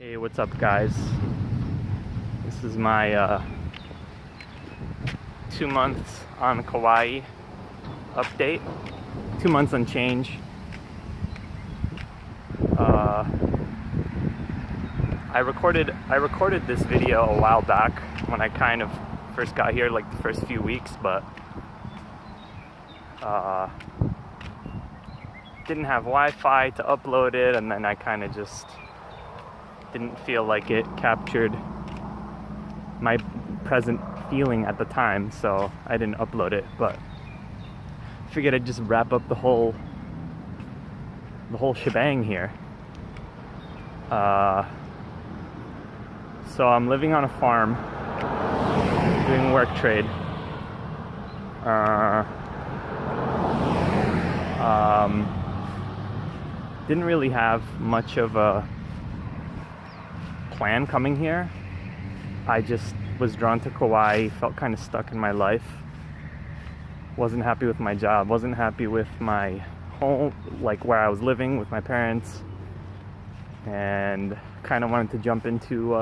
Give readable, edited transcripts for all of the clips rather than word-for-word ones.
Hey, what's up, guys? This is my 2 months on Kauai update. 2 months and change. I recorded this video a while back when I kind of first got here, like the first few weeks, but didn't have Wi-Fi to upload it, and then I kind of just didn't feel like it captured my present feeling at the time, so I didn't upload it. But I figured I'd just wrap up the whole shebang here. So I'm living on a farm, doing work trade. Didn't really have much of a plan coming here. I just was drawn to Kauai, felt kind of stuck in my life. Wasn't happy with my job, wasn't happy with my home, like where I was living with my parents, and kind of wanted to jump into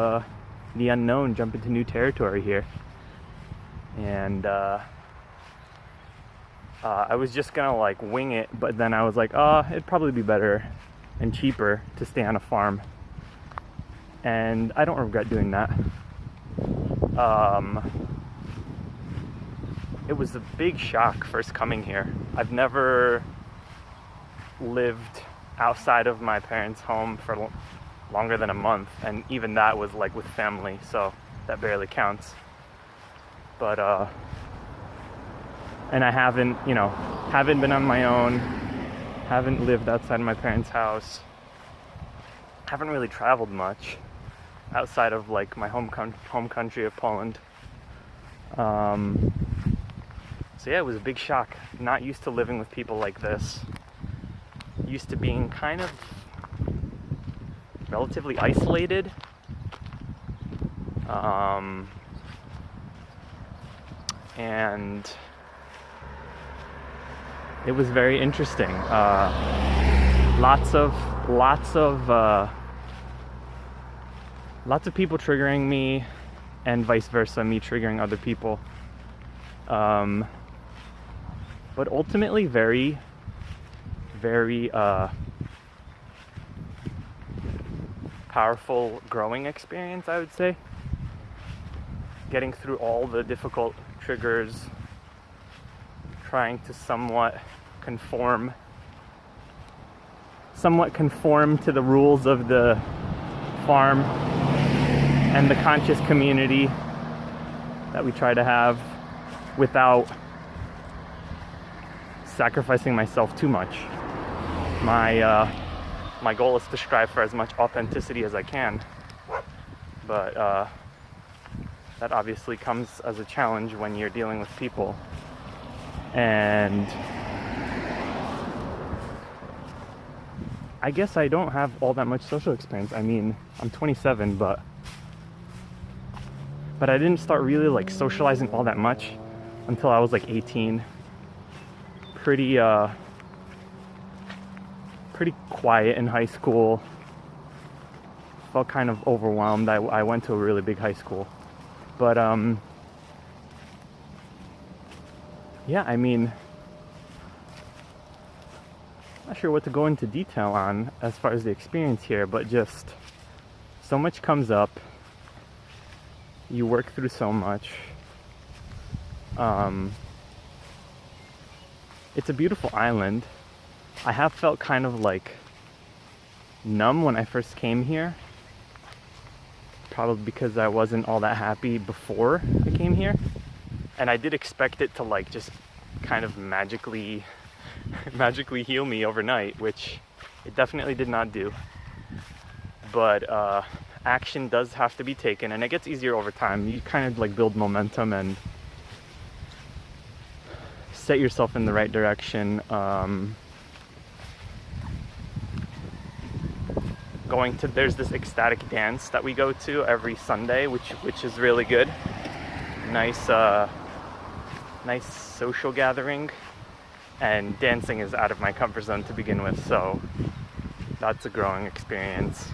the unknown, jump into new territory here. And I was just gonna like wing it, but then I was like, it'd probably be better and cheaper to stay on a farm. And I don't regret doing that. It was a big shock first coming here. I've never lived outside of my parents' home for longer than a month, and even that was like with family, so that barely counts. But and I haven't been on my own, haven't lived outside my parents' house, haven't really traveled much outside of like my home country of Poland. So yeah, it was a big shock. Not used to living with people like this. Used to being kind of relatively isolated. And it was very interesting. Lots of people triggering me, and vice versa, me triggering other people. But ultimately very, very powerful growing experience, I would say. Getting through all the difficult triggers, trying to somewhat conform to the rules of the farm and the conscious community that we try to have without sacrificing myself too much. My goal is to strive for as much authenticity as I can, but that obviously comes as a challenge when you're dealing with people. And I guess I don't have all that much social experience. I mean, I'm 27, but I didn't start really like socializing all that much until I was like 18. Pretty quiet in high school. Felt kind of overwhelmed. I went to a really big high school. But yeah, I mean, not sure what to go into detail on as far as the experience here, but just so much comes up. You work through so much. It's a beautiful island. I have felt kind of like numb when I first came here. Probably because I wasn't all that happy before I came here. And I did expect it to like just kind of magically heal me overnight, which it definitely did not do. But action does have to be taken, and it gets easier over time. You kind of like build momentum and set yourself in the right direction. There's this ecstatic dance that we go to every Sunday, which is really good. Nice social gathering, and dancing is out of my comfort zone to begin with, so that's a growing experience.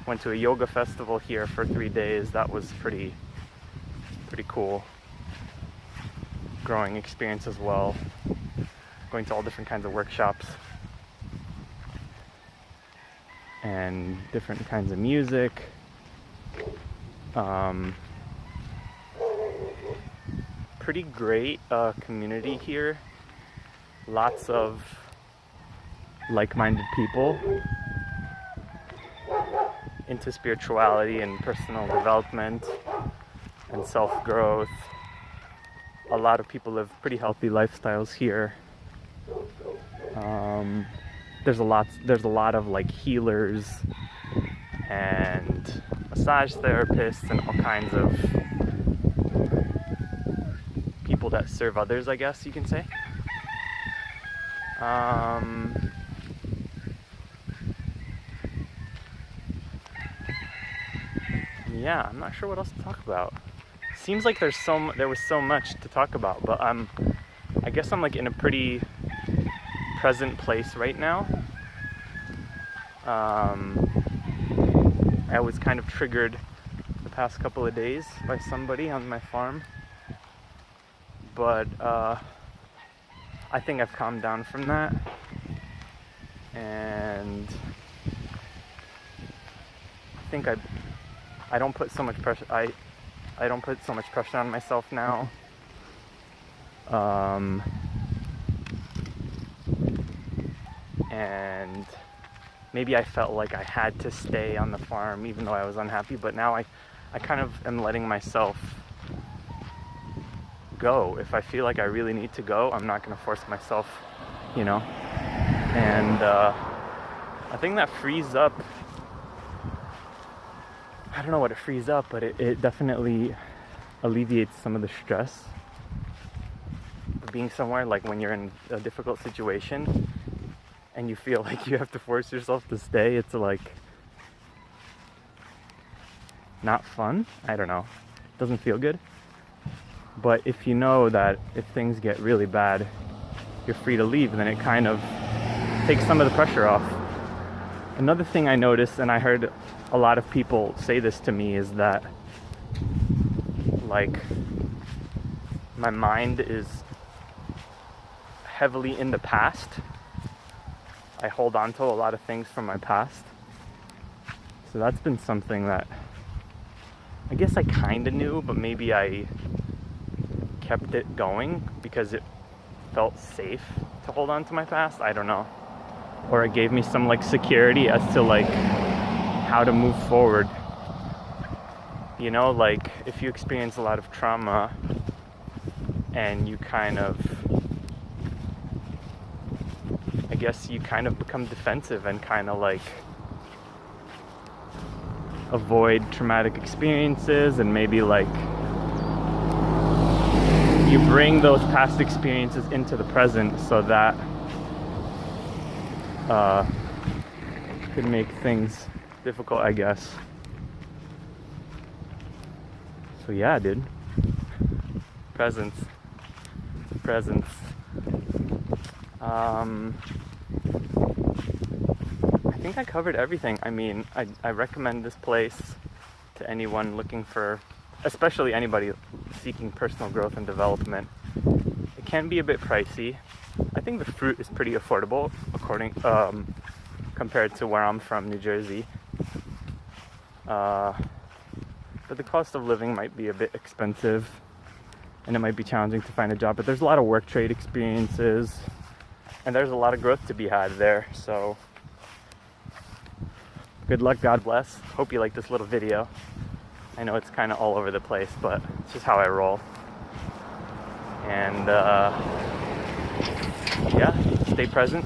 Went to a yoga festival here for 3 days. That was pretty cool. Growing experience as well. Going to all different kinds of workshops and different kinds of music. Pretty great community here. Lots of like-minded people into spirituality and personal development and self-growth. A lot of people live pretty healthy lifestyles here. There's a lot of like healers and massage therapists and all kinds of people that serve others, I guess you can say. Yeah, I'm not sure what else to talk about. Seems like there was so much to talk about, but I guess I'm like in a pretty present place right now. I was kind of triggered the past couple of days by somebody on my farm, but I think I've calmed down from that, and I think I don't put so much pressure. I don't put so much pressure on myself now. And maybe I felt like I had to stay on the farm even though I was unhappy, but now I kind of am letting myself go. If I feel like I really need to go, I'm not going to force myself, you know. And I think that frees up. I don't know what it frees up, but it definitely alleviates some of the stress of being somewhere, like when you're in a difficult situation and you feel like you have to force yourself to stay. It's like not fun. I don't know. It doesn't feel good. But if you know that if things get really bad, you're free to leave, then it kind of takes some of the pressure off. Another thing I noticed, and I heard a lot of people say this to me, is that like my mind is heavily in the past. I hold on to a lot of things from my past. So that's been something that I guess I kind of knew, but maybe I kept it going because it felt safe to hold on to my past. I don't know. Or it gave me some like security as to like how to move forward. You know, like if you experience a lot of trauma and you kind of, I guess you kind of become defensive and kind of like avoid traumatic experiences, and maybe like you bring those past experiences into the present, so that could make things difficult, I guess. So yeah, dude. Presence. I think I covered everything. I mean, I recommend this place to anyone looking for, especially anybody seeking personal growth and development. It can be a bit pricey. I think the fruit is pretty affordable compared to where I'm from, New Jersey. But the cost of living might be a bit expensive, and it might be challenging to find a job. But there's a lot of work trade experiences, and there's a lot of growth to be had there. So good luck, God bless. Hope you like this little video. I know it's kind of all over the place, but it's just how I roll. And yeah, stay present.